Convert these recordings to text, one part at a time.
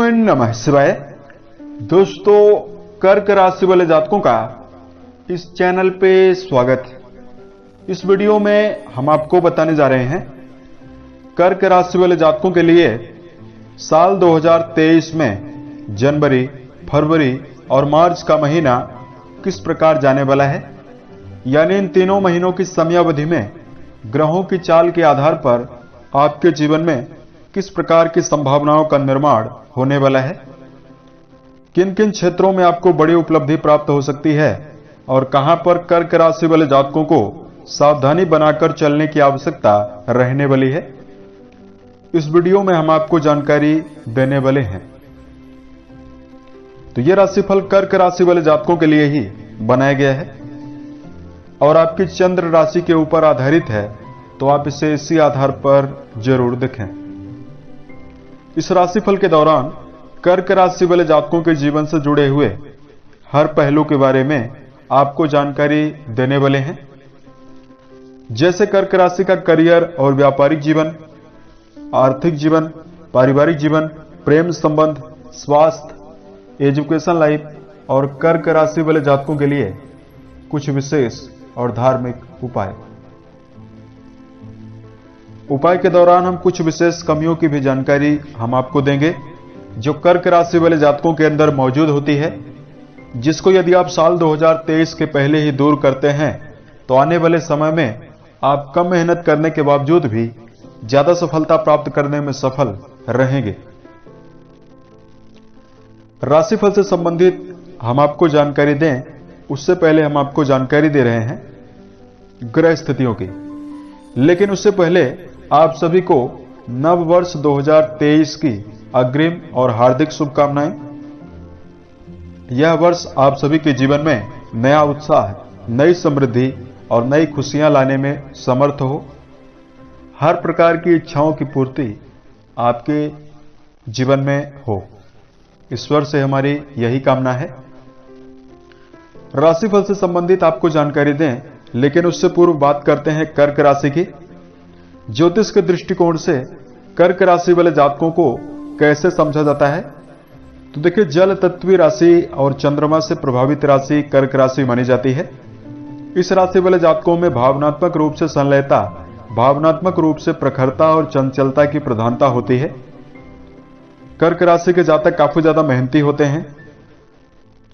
ओम नमः शिवाय। दोस्तों, कर्क राशि वाले जातकों का इस चैनल पे स्वागत है। इस वीडियो में हम आपको बताने जा रहे हैं कर्क राशि वाले जातकों के लिए साल 2023 में जनवरी, फरवरी और मार्च का महीना किस प्रकार जाने वाला है। यानी इन तीनों महीनों की समयावधि में ग्रहों की चाल के आधार पर आपके जीवन में किस प्रकार की संभावनाओं का निर्माण होने वाला है, किन किन क्षेत्रों में आपको बड़ी उपलब्धि प्राप्त हो सकती है और कहां पर कर्क राशि वाले जातकों को सावधानी बनाकर चलने की आवश्यकता रहने वाली है, इस वीडियो में हम आपको जानकारी देने वाले हैं। तो यह राशिफल कर्क राशि वाले जातकों के लिए ही बनाया गया है और आपकी चंद्र राशि के ऊपर आधारित है, तो आप इसे इसी आधार पर जरूर देखें। इस राशिफल के दौरान कर्क राशि वाले जातकों के जीवन से जुड़े हुए हर पहलू के बारे में आपको जानकारी देने वाले हैं, जैसे कर्क राशि का करियर और व्यापारिक जीवन, आर्थिक जीवन, पारिवारिक जीवन, प्रेम संबंध, स्वास्थ्य, एजुकेशन लाइफ और कर्क राशि वाले जातकों के लिए कुछ विशेष और धार्मिक उपाय के दौरान हम कुछ विशेष कमियों की भी जानकारी हम आपको देंगे जो कर्क राशि वाले जातकों के अंदर मौजूद होती है, जिसको यदि आप साल 2023 के पहले ही दूर करते हैं तो आने वाले समय में आप कम मेहनत करने के बावजूद भी ज्यादा सफलता प्राप्त करने में सफल रहेंगे। राशिफल से संबंधित हम आपको जानकारी दें उससे पहले हम आपको जानकारी दे रहे हैं ग्रह स्थितियों की, लेकिन उससे पहले आप सभी को नव वर्ष 2023 की अग्रिम और हार्दिक शुभकामनाएं। यह वर्ष आप सभी के जीवन में नया उत्साह, नई समृद्धि और नई खुशियां लाने में समर्थ हो। हर प्रकार की इच्छाओं की पूर्ति आपके जीवन में हो, ईश्वर से हमारी यही कामना है। राशिफल से संबंधित आपको जानकारी दें, लेकिन उससे पूर्व बात करते हैं कर्क राशि की। ज्योतिष के दृष्टिकोण से कर्क राशि वाले जातकों को कैसे समझा जाता है, तो देखिए, जल तत्वीय राशि और चंद्रमा से प्रभावित राशि कर्क राशि मानी जाती है। इस राशि वाले जातकों में भावनात्मक रूप से संलयता, भावनात्मक रूप से प्रखरता और चंचलता की प्रधानता होती है। कर्क राशि के जातक काफी ज्यादा मेहनती होते हैं,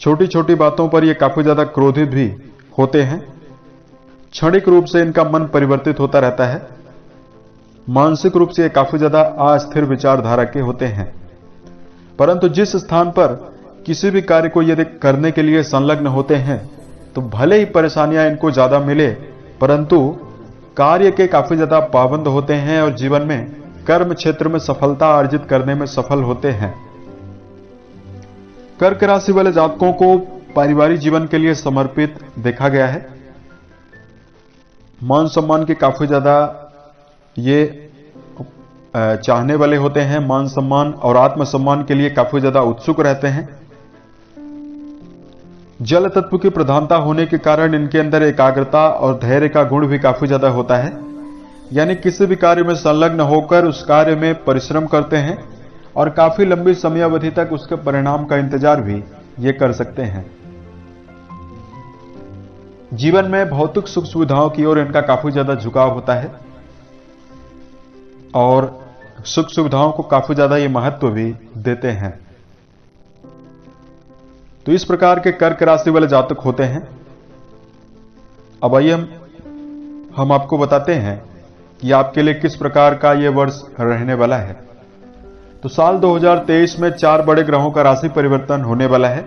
छोटी छोटी बातों पर ये काफी ज्यादा क्रोधित भी होते हैं। क्षणिक रूप से इनका मन परिवर्तित होता रहता है। मानसिक रूप से ये काफी ज्यादा अस्थिर विचारधारा के होते हैं, परंतु जिस स्थान पर किसी भी कार्य को यदि करने के लिए संलग्न होते हैं तो भले ही परेशानियां इनको ज्यादा मिले, परंतु कार्य के काफी ज्यादा पाबंद होते हैं और जीवन में कर्म क्षेत्र में सफलता अर्जित करने में सफल होते हैं। कर्क राशि वाले जातकों को पारिवारिक जीवन के लिए समर्पित देखा गया है। मान सम्मान के काफी ज्यादा ये चाहने वाले होते हैं, मान सम्मान और आत्मसम्मान के लिए काफी ज्यादा उत्सुक रहते हैं। जल तत्व की प्रधानता होने के कारण इनके अंदर एकाग्रता और धैर्य का गुण भी काफी ज्यादा होता है, यानी किसी भी कार्य में संलग्न होकर उस कार्य में परिश्रम करते हैं और काफी लंबी समयावधि तक उसके परिणाम का इंतजार भी ये कर सकते हैं। जीवन में भौतिक सुख सुविधाओं की ओर इनका काफी ज्यादा झुकाव होता है और सुख सुविधाओं को काफी ज्यादा ये महत्व भी देते हैं। तो इस प्रकार के कर्क राशि वाले जातक होते हैं। अब आइए हम आपको बताते हैं कि आपके लिए किस प्रकार का यह वर्ष रहने वाला है। तो साल 2023 में 4 बड़े ग्रहों का राशि परिवर्तन होने वाला है।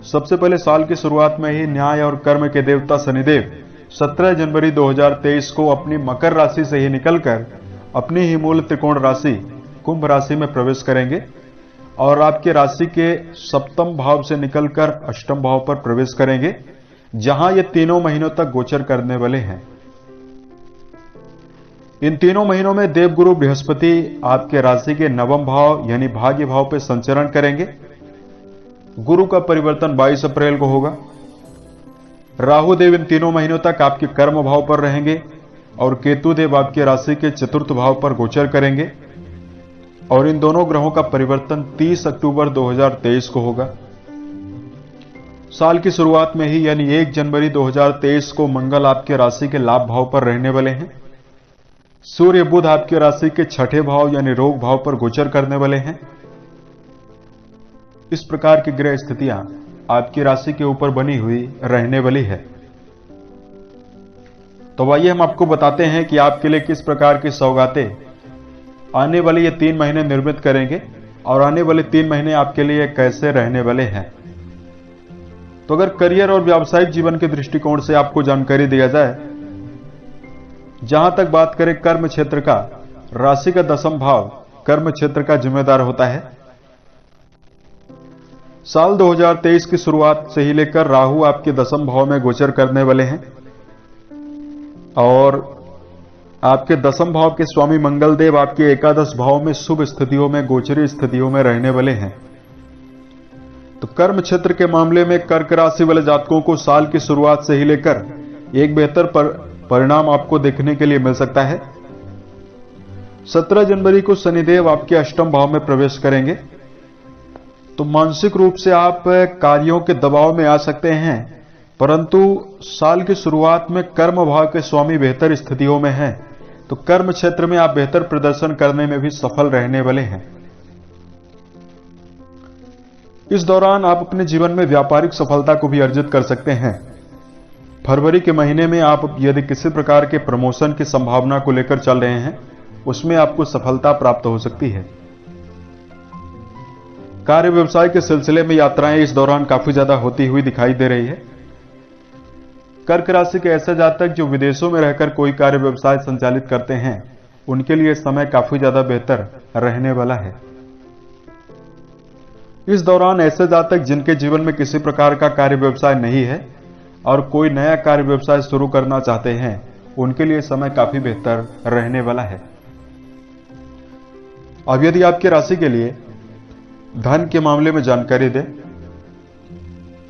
सबसे पहले साल की शुरुआत में ही न्याय और कर्म के देवता शनिदेव 17 जनवरी 2023 को अपनी मकर राशि से ही निकलकर अपनी ही मूल त्रिकोण राशि कुंभ राशि में प्रवेश करेंगे और आपके राशि के सप्तम भाव से निकलकर अष्टम भाव पर प्रवेश करेंगे, जहां ये तीनों महीनों तक गोचर करने वाले हैं। इन तीनों महीनों में देवगुरु बृहस्पति आपके राशि के नवम भाव यानी भाग्य भाव पर संचरण करेंगे। गुरु का परिवर्तन 22 अप्रैल को होगा। राहु देव इन तीनों महीनों तक आपके कर्म भाव पर रहेंगे और केतु देव आपकी राशि के चतुर्थ भाव पर गोचर करेंगे और इन दोनों ग्रहों का परिवर्तन 30 अक्टूबर 2023 को होगा। साल की शुरुआत में ही यानी 1 जनवरी 2023 को मंगल आपके राशि के लाभ भाव पर रहने वाले हैं। सूर्य बुध आपकी राशि के छठे भाव यानी रोग भाव पर गोचर करने वाले हैं। इस प्रकार की ग्रह स्थितियां आपकी राशि के ऊपर बनी हुई रहने वाली है। तो आइए हम आपको बताते हैं कि आपके लिए किस प्रकार की सौगातें आने वाले ये 3 महीने निर्मित करेंगे और आने वाले 3 महीने आपके लिए कैसे रहने वाले हैं। तो अगर करियर और व्यावसायिक जीवन के दृष्टिकोण से आपको जानकारी दिया जाए, जहां तक बात करें कर्म क्षेत्र का, राशि का 10वां भाव कर्म क्षेत्र का जिम्मेदार होता है। साल 2023 की शुरुआत से ही लेकर राहु आपके 10वें भाव में गोचर करने वाले हैं और आपके 10वें भाव के स्वामी मंगल देव आपके एकादश भाव में शुभ स्थितियों में, गोचरी स्थितियों में रहने वाले हैं। तो कर्म क्षेत्र के मामले में कर्क राशि वाले जातकों को साल की शुरुआत से ही लेकर एक बेहतर परिणाम आपको देखने के लिए मिल सकता है। 17 जनवरी को शनिदेव आपके 8वें भाव में प्रवेश करेंगे, तो मानसिक रूप से आप कार्यों के दबाव में आ सकते हैं, परंतु साल की शुरुआत में कर्म भाव के स्वामी बेहतर स्थितियों में हैं, तो कर्म क्षेत्र में आप बेहतर प्रदर्शन करने में भी सफल रहने वाले हैं। इस दौरान आप अपने जीवन में व्यापारिक सफलता को भी अर्जित कर सकते हैं। फरवरी के महीने में आप यदि किसी प्रकार के प्रमोशन की संभावना को लेकर चल रहे हैं, उसमें आपको सफलता प्राप्त हो सकती है। कार्य व्यवसाय के सिलसिले में यात्राएं इस दौरान काफी ज्यादा होती हुई दिखाई दे रही है। कर्क राशि के ऐसे जातक जो विदेशों में रहकर कोई कार्य व्यवसाय संचालित करते हैं, उनके लिए समय काफी ज्यादा बेहतर रहने वाला है। इस दौरान ऐसे जातक जिनके जीवन में किसी प्रकार का कार्य व्यवसाय नहीं है और कोई नया कार्य व्यवसाय शुरू करना चाहते हैं, उनके लिए समय काफी बेहतर रहने वाला है। अब यदि आपकी राशि के लिए धन के मामले में जानकारी दें,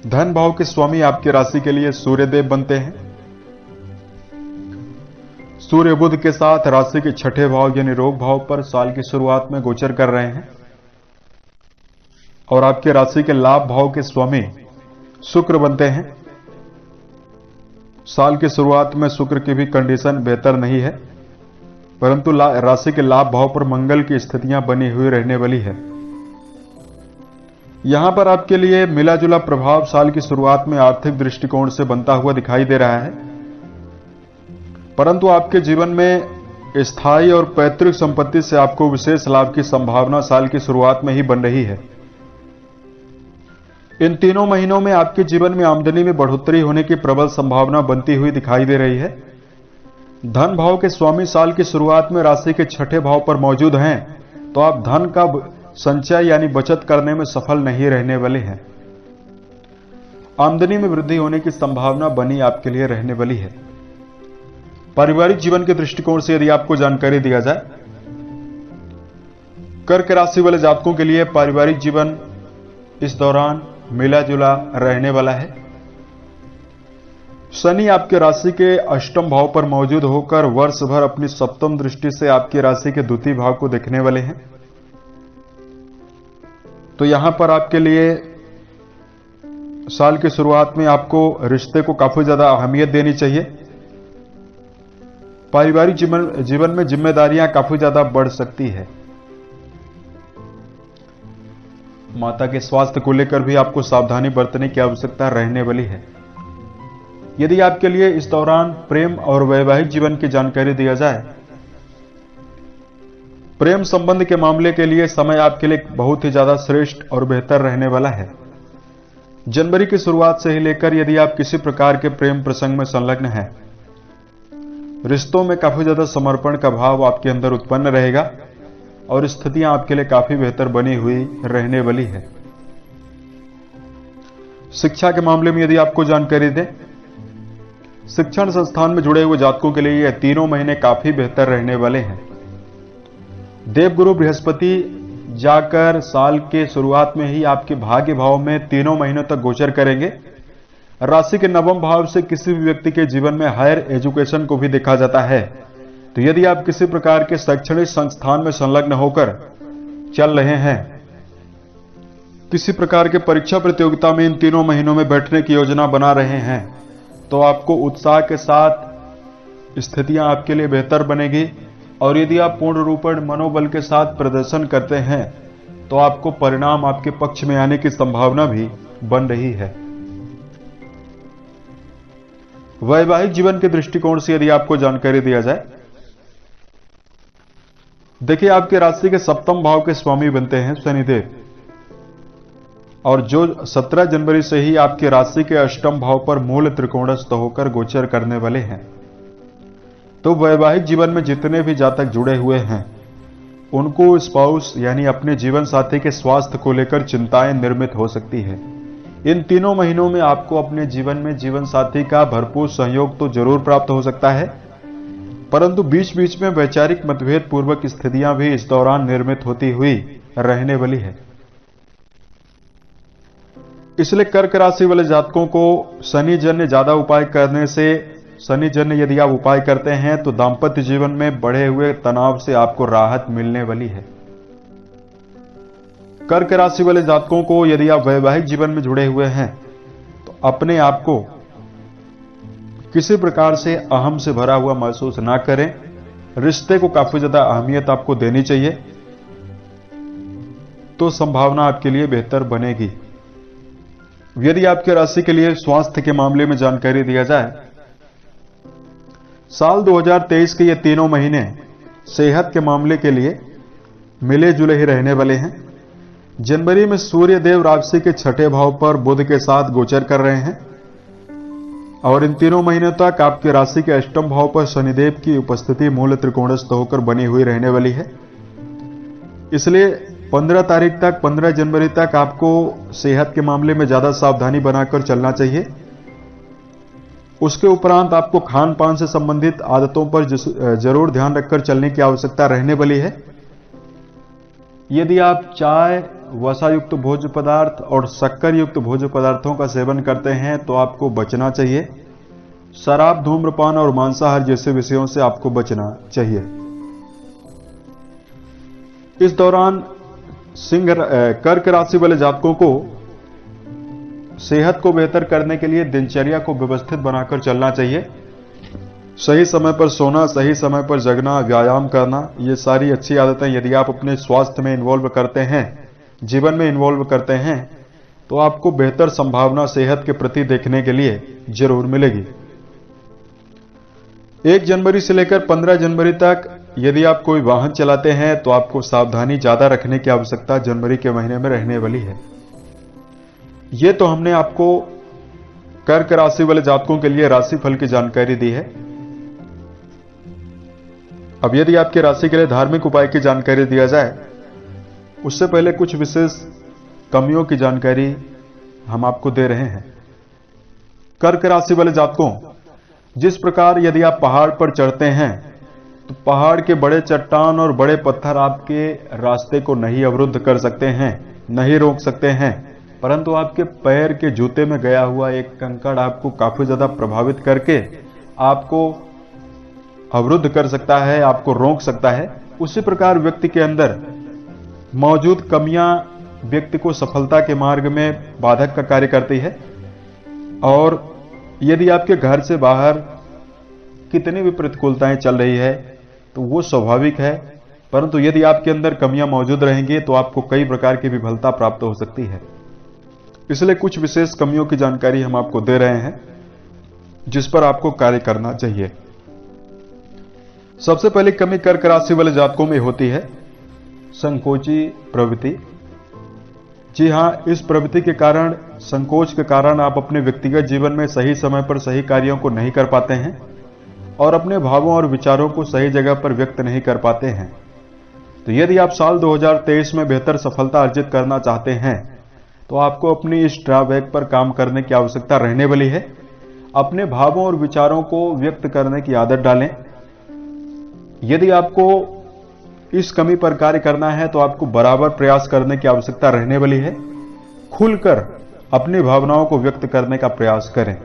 धन भाव के स्वामी आपकी राशि के लिए सूर्यदेव बनते हैं। सूर्य बुध के साथ राशि के छठे भाव यानी रोग भाव पर साल की शुरुआत में गोचर कर रहे हैं और आपके राशि के लाभ भाव के स्वामी शुक्र बनते हैं। साल की शुरुआत में शुक्र की भी कंडीशन बेहतर नहीं है, परंतु राशि के लाभ भाव पर मंगल की स्थितियां बनी हुई रहने वाली है। यहां पर आपके लिए मिला जुला प्रभाव साल की शुरुआत में आर्थिक दृष्टिकोण से बनता हुआ दिखाई दे रहा है, परंतु आपके जीवन में स्थायी और पैतृक संपत्ति से आपको विशेष लाभ की संभावना साल की शुरुआत में ही बन रही है। इन 3 महीनों में आपके जीवन में आमदनी में बढ़ोतरी होने की प्रबल संभावना बनती हुई दिखाई दे रही है। धन भाव के स्वामी साल की शुरुआत में राशि के छठे भाव पर मौजूद हैं, तो आप धन का संचय यानी बचत करने में सफल नहीं रहने वाले हैं। आमदनी में वृद्धि होने की संभावना बनी आपके लिए रहने वाली है। पारिवारिक जीवन के दृष्टिकोण से यदि आपको जानकारी दिया जाए, कर्क राशि वाले जातकों के लिए पारिवारिक जीवन इस दौरान मिला जुला रहने वाला है। शनि आपके राशि के 8वें भाव पर मौजूद होकर वर्ष भर अपनी 7वीं दृष्टि से आपकी राशि के द्वितीय भाव को देखने वाले हैं, तो यहां पर आपके लिए साल की शुरुआत में आपको रिश्ते को काफी ज्यादा अहमियत देनी चाहिए। पारिवारिक जीवन में जिम्मेदारियां काफी ज्यादा बढ़ सकती है। माता के स्वास्थ्य को लेकर भी आपको सावधानी बरतने की आवश्यकता रहने वाली है। यदि आपके लिए इस दौरान प्रेम और वैवाहिक जीवन की जानकारी दिया जाए, प्रेम संबंध के मामले के लिए समय आपके लिए बहुत ही ज्यादा श्रेष्ठ और बेहतर रहने वाला है। जनवरी की शुरुआत से ही लेकर यदि आप किसी प्रकार के प्रेम प्रसंग में संलग्न हैं, रिश्तों में काफी ज्यादा समर्पण का भाव आपके अंदर उत्पन्न रहेगा और स्थितियां आपके लिए काफी बेहतर बनी हुई रहने वाली है। शिक्षा के मामले में यदि आपको जानकारी दें, शिक्षण संस्थान में जुड़े हुए जातकों के लिए यह 3 महीने काफी बेहतर रहने वाले हैं। देवगुरु बृहस्पति जाकर साल के शुरुआत में ही आपके भाग्य भाव में 3 महीनों तक गोचर करेंगे। राशि के 9वें भाव से किसी भी व्यक्ति के जीवन में हायर एजुकेशन को भी देखा जाता है, तो यदि आप किसी प्रकार के शैक्षणिक संस्थान में संलग्न होकर चल रहे हैं, किसी प्रकार के परीक्षा प्रतियोगिता में इन 3 महीनों में बैठने की योजना बना रहे हैं, तो आपको उत्साह के साथ स्थितियां आपके लिए बेहतर बनेगी। और यदि आप पूर्ण रूपेण मनोबल के साथ प्रदर्शन करते हैं तो आपको परिणाम आपके पक्ष में आने की संभावना भी बन रही है। वैवाहिक जीवन के दृष्टिकोण से यदि आपको जानकारी दिया जाए, देखिए आपके राशि के 7वें भाव के स्वामी बनते हैं शनिदेव, और जो 17 जनवरी से ही आपके राशि के 8वें भाव पर मूल त्रिकोणस्थ होकर गोचर करने वाले हैं। तो वैवाहिक जीवन में जितने भी जातक जुड़े हुए हैं उनको स्पाउस यानी अपने जीवन साथी के स्वास्थ्य को लेकर चिंताएं निर्मित हो सकती है। इन 3 महीनों में आपको अपने जीवन में जीवन साथी का भरपूर सहयोग तो जरूर प्राप्त हो सकता है, परंतु बीच बीच में वैचारिक मतभेद पूर्वक स्थितियां भी इस दौरान निर्मित होती हुई रहने वाली है। इसलिए कर्क राशि वाले जातकों को शनि जन्य ज्यादा उपाय करने से, शनि जन्य यदि आप उपाय करते हैं तो दांपत्य जीवन में बढ़े हुए तनाव से आपको राहत मिलने वाली है। कर्क राशि वाले जातकों को यदि आप वैवाहिक जीवन में जुड़े हुए हैं तो अपने आप को किसी प्रकार से अहम से भरा हुआ महसूस ना करें। रिश्ते को काफी ज्यादा अहमियत आपको देनी चाहिए, तो संभावना आपके लिए बेहतर बनेगी। यदि आपके राशि के लिए स्वास्थ्य के मामले में जानकारी दिया जाए, साल 2023 के ये 3 महीने सेहत के मामले के लिए मिले जुले ही रहने वाले हैं। जनवरी में सूर्य देव राशि के 6ठे भाव पर बुध के साथ गोचर कर रहे हैं, और इन 3 महीनों तक आपके राशि के 8वें भाव पर शनिदेव की उपस्थिति मूल त्रिकोणस्थ होकर बनी हुई रहने वाली है। इसलिए 15 तारीख तक, 15 जनवरी तक आपको सेहत के मामले में ज्यादा सावधानी बनाकर चलना चाहिए। उसके उपरांत आपको खान पान से संबंधित आदतों पर जरूर ध्यान रखकर चलने की आवश्यकता रहने वाली है। यदि आप चाय, वसायुक्त भोज्य पदार्थ और शक्कर युक्त भोज्य पदार्थों का सेवन करते हैं तो आपको बचना चाहिए। शराब, धूम्रपान और मांसाहार जैसे विषयों से आपको बचना चाहिए। इस दौरान कर्क राशि वाले जातकों को सेहत को बेहतर करने के लिए दिनचर्या को व्यवस्थित बनाकर चलना चाहिए। सही समय पर सोना, सही समय पर जगना, व्यायाम करना, ये सारी अच्छी आदतें यदि आप अपने स्वास्थ्य में इन्वॉल्व करते हैं, जीवन में इन्वॉल्व करते हैं, तो आपको बेहतर संभावना सेहत के प्रति देखने के लिए जरूर मिलेगी। 1 जनवरी से लेकर 15 जनवरी तक यदि आप कोई वाहन चलाते हैं तो आपको सावधानी ज्यादा रखने की आवश्यकता जनवरी के महीने में रहने वाली है। यह तो हमने आपको कर्क राशि वाले जातकों के लिए राशिफल की जानकारी दी है। अब यदि आपकी राशि के लिए धार्मिक उपाय की जानकारी दिया जाए, उससे पहले कुछ विशेष कमियों की जानकारी हम आपको दे रहे हैं। कर्क राशि वाले जातकों, जिस प्रकार यदि आप पहाड़ पर चढ़ते हैं तो पहाड़ के बड़े चट्टान और बड़े पत्थर आपके रास्ते को नहीं अवरुद्ध कर सकते हैं, नहीं रोक सकते हैं, परंतु आपके पैर के जूते में गया हुआ एक कंकड़ आपको काफी ज्यादा प्रभावित करके आपको अवरुद्ध कर सकता है, आपको रोक सकता है। उसी प्रकार व्यक्ति के अंदर मौजूद कमियां व्यक्ति को सफलता के मार्ग में बाधक का कार्य करती है। और यदि आपके घर से बाहर कितनी भी प्रतिकूलताएं चल रही है तो वो स्वाभाविक है, परंतु यदि आपके अंदर कमियां मौजूद रहेंगी तो आपको कई प्रकार की विफलता प्राप्त हो सकती है। इसलिए कुछ विशेष कमियों की जानकारी हम आपको दे रहे हैं जिस पर आपको कार्य करना चाहिए। सबसे पहली कमी कर्क राशि वाले जातकों में होती है संकोची प्रवृत्ति। जी हां, इस प्रवृत्ति के कारण, संकोच के कारण आप अपने व्यक्तिगत जीवन में सही समय पर सही कार्यों को नहीं कर पाते हैं और अपने भावों और विचारों को सही जगह पर व्यक्त नहीं कर पाते हैं। तो यदि आप साल 2023 में बेहतर सफलता अर्जित करना चाहते हैं तो आपको अपनी इस ड्रॉबैक पर काम करने की आवश्यकता रहने वाली है। अपने भावों और विचारों को व्यक्त करने की आदत डालें। यदि आपको इस कमी पर कार्य करना है तो आपको बराबर प्रयास करने की आवश्यकता रहने वाली है। खुलकर अपनी भावनाओं को व्यक्त करने का प्रयास करें।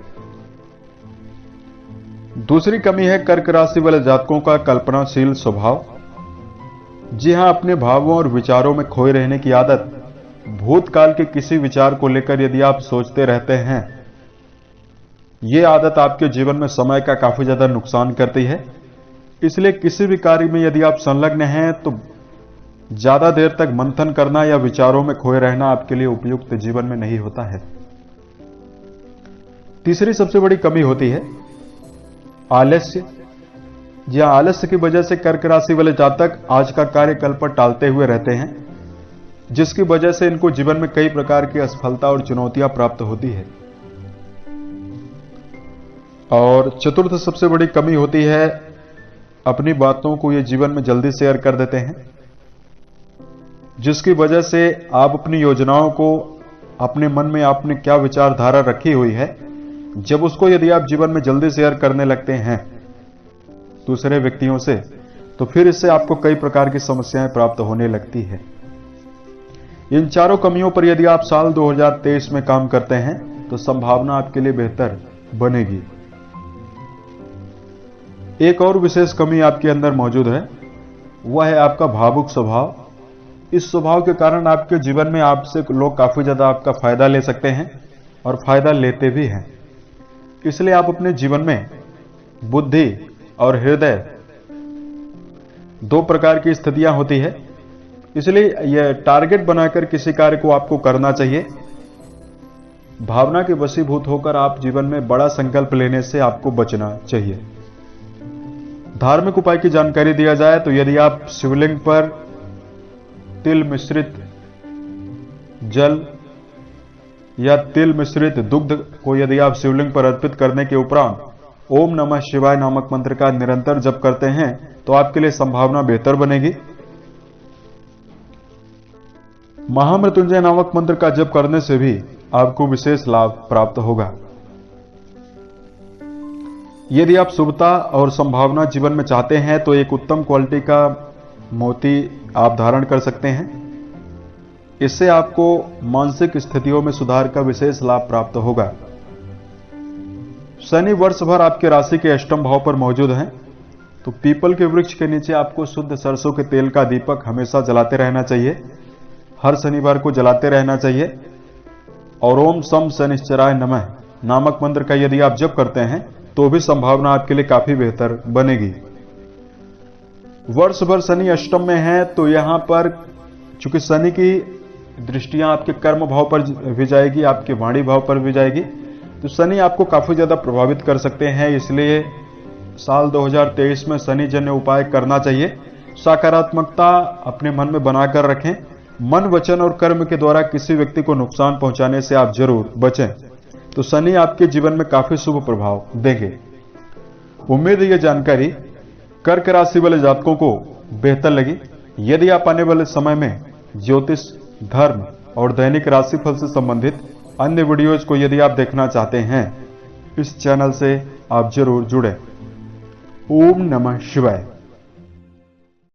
दूसरी कमी है कर्क राशि वाले जातकों का कल्पनाशील स्वभाव। जी हां, अपने भावों और विचारों में खोए रहने की आदत, भूतकाल के किसी विचार को लेकर यदि आप सोचते रहते हैं, यह आदत आपके जीवन में समय का काफी ज्यादा नुकसान करती है। इसलिए किसी भी कार्य में यदि आप संलग्न हैं तो ज्यादा देर तक मंथन करना या विचारों में खोए रहना आपके लिए उपयुक्त जीवन में नहीं होता है। तीसरी सबसे बड़ी कमी होती है आलस्य। जी हां, आलस्य की वजह से कर्क राशि वाले जातक आज का कार्य कल पर टालते हुए रहते हैं, जिसकी वजह से इनको जीवन में कई प्रकार की असफलता और चुनौतियां प्राप्त होती है। और चतुर्थ सबसे बड़ी कमी होती है अपनी बातों को ये जीवन में जल्दी शेयर कर देते हैं, जिसकी वजह से आप अपनी योजनाओं को, अपने मन में आपने क्या विचारधारा रखी हुई है, जब उसको यदि आप जीवन में जल्दी शेयर करने लगते हैं दूसरे व्यक्तियों से, तो फिर इससे आपको कई प्रकार की समस्याएं प्राप्त होने लगती है। इन चारों कमियों पर यदि आप साल 2023 में काम करते हैं तो संभावना आपके लिए बेहतर बनेगी। एक और विशेष कमी आपके अंदर मौजूद है, वह है आपका भावुक स्वभाव। इस स्वभाव के कारण आपके जीवन में आपसे लोग काफी ज्यादा आपका फायदा ले सकते हैं और फायदा लेते भी हैं। इसलिए आप अपने जीवन में बुद्धि और हृदय, दो प्रकार की स्थितियां होती है, इसलिए यह टारगेट बनाकर किसी कार्य को आपको करना चाहिए। भावना के वशीभूत होकर आप जीवन में बड़ा संकल्प लेने से आपको बचना चाहिए। धार्मिक उपाय की जानकारी दिया जाए तो यदि आप शिवलिंग पर तिल मिश्रित जल या तिल मिश्रित दुग्ध को यदि आप शिवलिंग पर अर्पित करने के उपरांत ओम नमः शिवाय नामक मंत्र का निरंतर जप करते हैं तो आपके लिए संभावना बेहतर बनेगी। महामृत्युंजय नामक मंत्र का जप करने से भी आपको विशेष लाभ प्राप्त होगा। यदि आप शुभता और संभावना जीवन में चाहते हैं तो एक उत्तम क्वालिटी का मोती आप धारण कर सकते हैं। इससे आपको मानसिक स्थितियों में सुधार का विशेष लाभ प्राप्त होगा। शनि वर्ष भर आपके राशि के अष्टम भाव पर मौजूद हैं, तो पीपल के वृक्ष के नीचे आपको शुद्ध सरसों के तेल का दीपक हमेशा जलाते रहना चाहिए, हर शनिवार को जलाते रहना चाहिए। और ओम सम शनिश्चराय नमः नामक मंत्र का यदि आप जप करते हैं तो भी संभावना आपके लिए काफी बेहतर बनेगी। वर्ष भर शनि अष्टम में है, तो यहां पर चूंकि शनि की दृष्टियां आपके कर्म भाव पर भी जाएगी, आपके वाणी भाव पर भी जाएगी, तो शनि आपको काफी ज्यादा प्रभावित कर सकते हैं। इसलिए साल 2023 में शनि जन्य उपाय करना चाहिए। सकारात्मकता अपने मन में बनाकर रखें। मन, वचन और कर्म के द्वारा किसी व्यक्ति को नुकसान पहुंचाने से आप जरूर बचें, तो शनि आपके जीवन में काफी शुभ प्रभाव देंगे। उम्मीद है यह जानकारी कर्क राशि वाले जातकों को बेहतर लगी। यदि आप आने वाले समय में ज्योतिष, धर्म और दैनिक राशिफल से संबंधित अन्य वीडियोज को यदि आप देखना चाहते हैं, इस चैनल से आप जरूर जुड़ें। ओम नमः शिवाय।